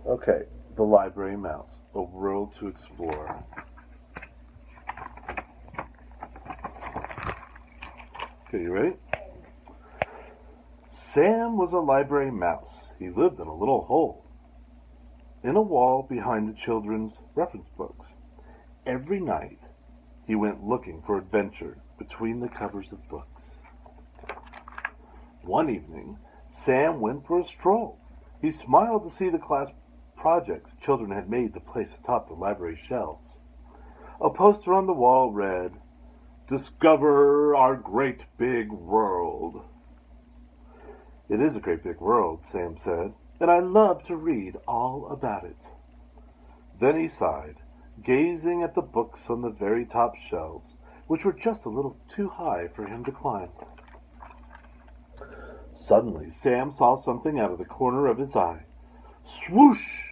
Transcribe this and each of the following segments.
Okay, The Library Mouse, A World to Explore. Okay, you ready? Sam was a library mouse. He lived in a little hole in a wall behind the children's reference books. Every night, he went looking for adventure between the covers of books. One evening, Sam went for a stroll. He smiled to see the class projects children had made to place atop the library shelves. A poster on the wall read, "Discover our great big world." "It is a great big world," Sam said, "and I love to read all about it." Then he sighed, gazing at the books on the very top shelves, which were just a little too high for him to climb. Suddenly, Sam saw something out of the corner of his eye. Swoosh!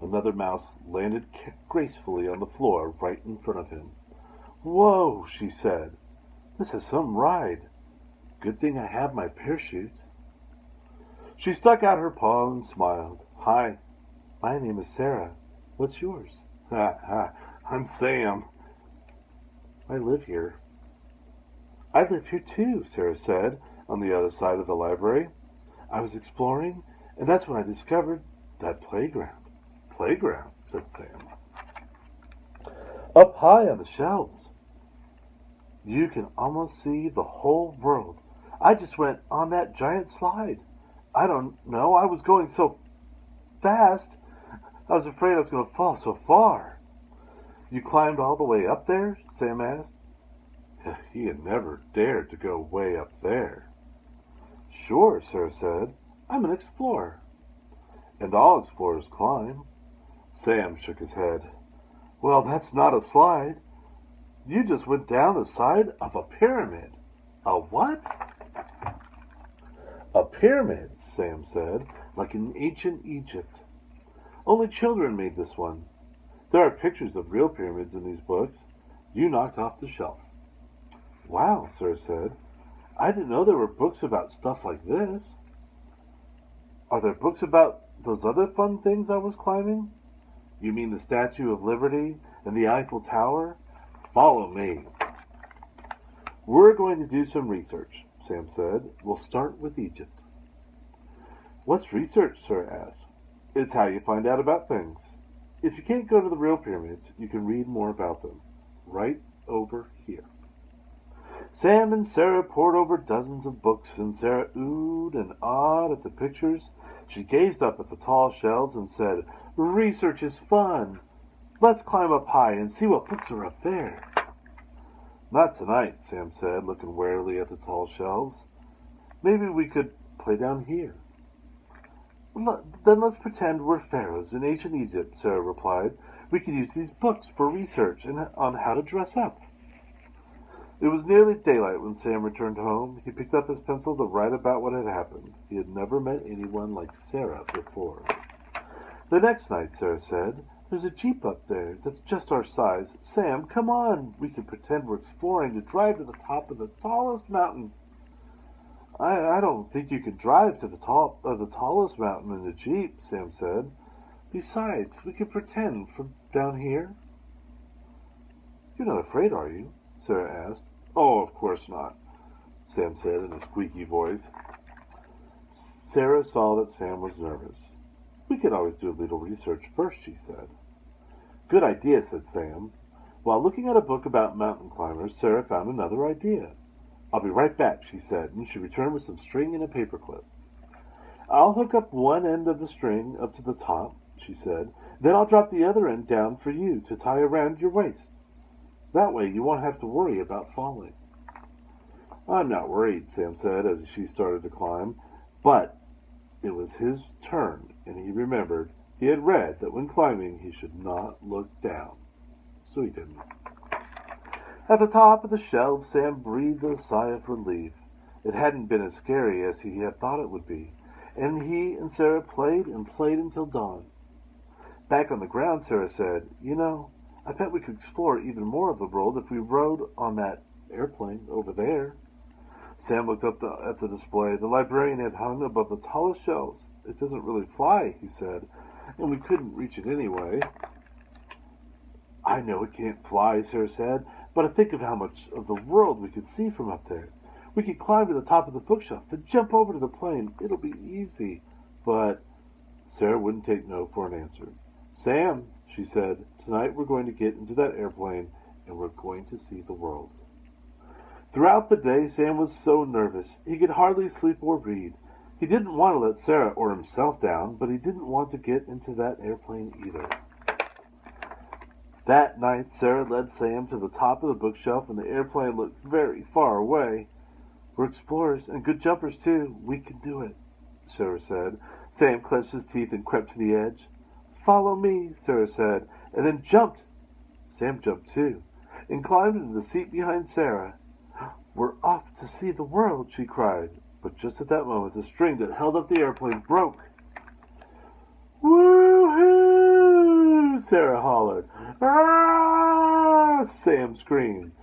Another mouse landed gracefully on the floor right in front of him. "Whoa!" she said. "This is some ride. Good thing I have my parachute." She stuck out her paw and smiled. "Hi, my name is Sarah. What's yours?" "Ha ha, I'm Sam. I live here." "I live here too," Sarah said, on the other side of the library. "I was exploring, and that's when I discovered that playground." "Playground?" said Sam. "Up high on the shelves. You can almost see the whole world. I just went on that giant slide. I don't know, I was going so fast, I was afraid I was going to fall so far." "You climbed all the way up there?" Sam asked. He had never dared to go way up there. "Sure," Sarah said. "I'm an explorer." "And all explorers climb." Sam shook his head. "Well, that's not a slide. You just went down the side of a pyramid." "A what?" "A pyramid," Sam said, "like in ancient Egypt. Only children made this one. There are pictures of real pyramids in these books. You knocked off the shelf." "Wow," Sarah said. "I didn't know there were books about stuff like this." "Are there books about those other fun things I was climbing?" "You mean the Statue of Liberty and the Eiffel Tower? Follow me." "We're going to do some research," Sam said. "We'll start with Egypt." "What's research?" Sarah asked. "It's how you find out about things. If you can't go to the real pyramids, you can read more about them. Right over here." Sam and Sarah pored over dozens of books, and Sarah oohed and awed at the pictures. She gazed up at the tall shelves and said, "Research is fun. Let's climb up high and see what books are up there." "Not tonight," Sam said, looking warily at the tall shelves. "Maybe we could play down here." "Then let's pretend we're pharaohs in ancient Egypt," Sarah replied. "We could use these books for research and on how to dress up." It was nearly daylight when Sam returned home. He picked up his pencil to write about what had happened. He had never met anyone like Sarah before. The next night, Sarah said, "There's a jeep up there that's just our size. Sam, come on. We can pretend we're exploring to drive to the top of the tallest mountain." I don't think you can drive to the top of the tallest mountain in a jeep," Sam said. "Besides, we can pretend from down here." "You're not afraid, are you?" Sarah asked. "Oh, of course not," Sam said in a squeaky voice. Sarah saw that Sam was nervous. "We could always do a little research first," she said. "Good idea," said Sam. While looking at a book about mountain climbers, Sarah found another idea. "I'll be right back," she said, and she returned with some string and a paperclip. "I'll hook up one end of the string up to the top," she said. "Then I'll drop the other end down for you to tie around your waist. That way you won't have to worry about falling." "I'm not worried," Sam said as she started to climb. But it was his turn, and he remembered he had read that when climbing he should not look down. So he didn't. At the top of the shelf, Sam breathed a sigh of relief. It hadn't been as scary as he had thought it would be, and he and Sarah played and played until dawn. Back on the ground, Sarah said, "You know, I bet we could explore even more of the world if we rode on that airplane over there." Sam looked up at the display. The librarian had hung above the tallest shelves. "It doesn't really fly," he said, and we couldn't reach it anyway. I know it can't fly, Sarah said, but I think of how much of the world we could see from up there. We could climb to the top of the bookshelf, then jump over to the plane. It'll be easy. But Sarah wouldn't take no for an answer. Sam, she said, tonight we're going to get into that airplane and we're going to see the world. Throughout the day, Sam was so nervous he could hardly sleep or read. He didn't want to let Sarah or himself down, but he didn't want to get into that airplane either. That night, Sarah led Sam to the top of the bookshelf, and the airplane looked very far away. We're explorers and good jumpers, too. We can do it, Sarah said. Sam clenched his teeth and crept to the edge. Follow me, Sarah said, and then jumped. Sam jumped, too, and climbed into the seat behind Sarah. We're off to see the world, she cried. But just at that moment, the string that held up the airplane broke. Woo-hoo! Sarah hollered. Ah! Sam screamed.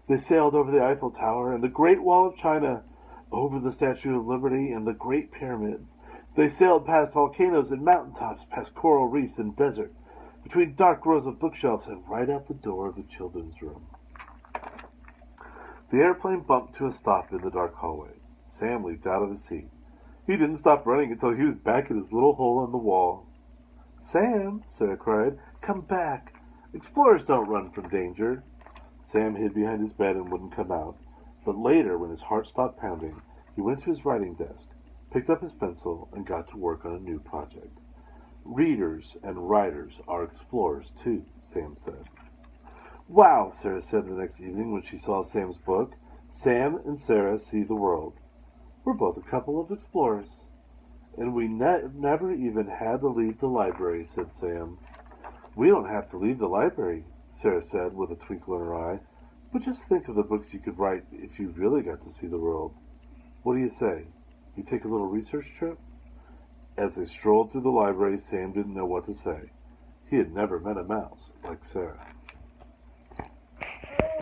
They sailed over the Eiffel Tower and the Great Wall of China, over the Statue of Liberty and the Great Pyramids. They sailed past volcanoes and mountaintops, past coral reefs and desert, between dark rows of bookshelves, and right out the door of the children's room. The airplane bumped to a stop in the dark hallway. Sam leaped out of his seat. He didn't stop running until he was back in his little hole in the wall. Sam, Sarah cried, come back. Explorers don't run from danger. Sam hid behind his bed and wouldn't come out. But later, when his heart stopped pounding, he went to his writing desk, picked up his pencil, and got to work on a new project. Readers and writers are explorers, too, Sam said. Wow, Sarah said the next evening when she saw Sam's book. Sam and Sarah see the world. We're both a couple of explorers. And we never even had to leave the library, said Sam. We don't have to leave the library, Sarah said with a twinkle in her eye. But just think of the books you could write if you really got to see the world. What do you say? You take a little research trip? As they strolled through the library, Sam didn't know what to say. He had never met a mouse like Sarah.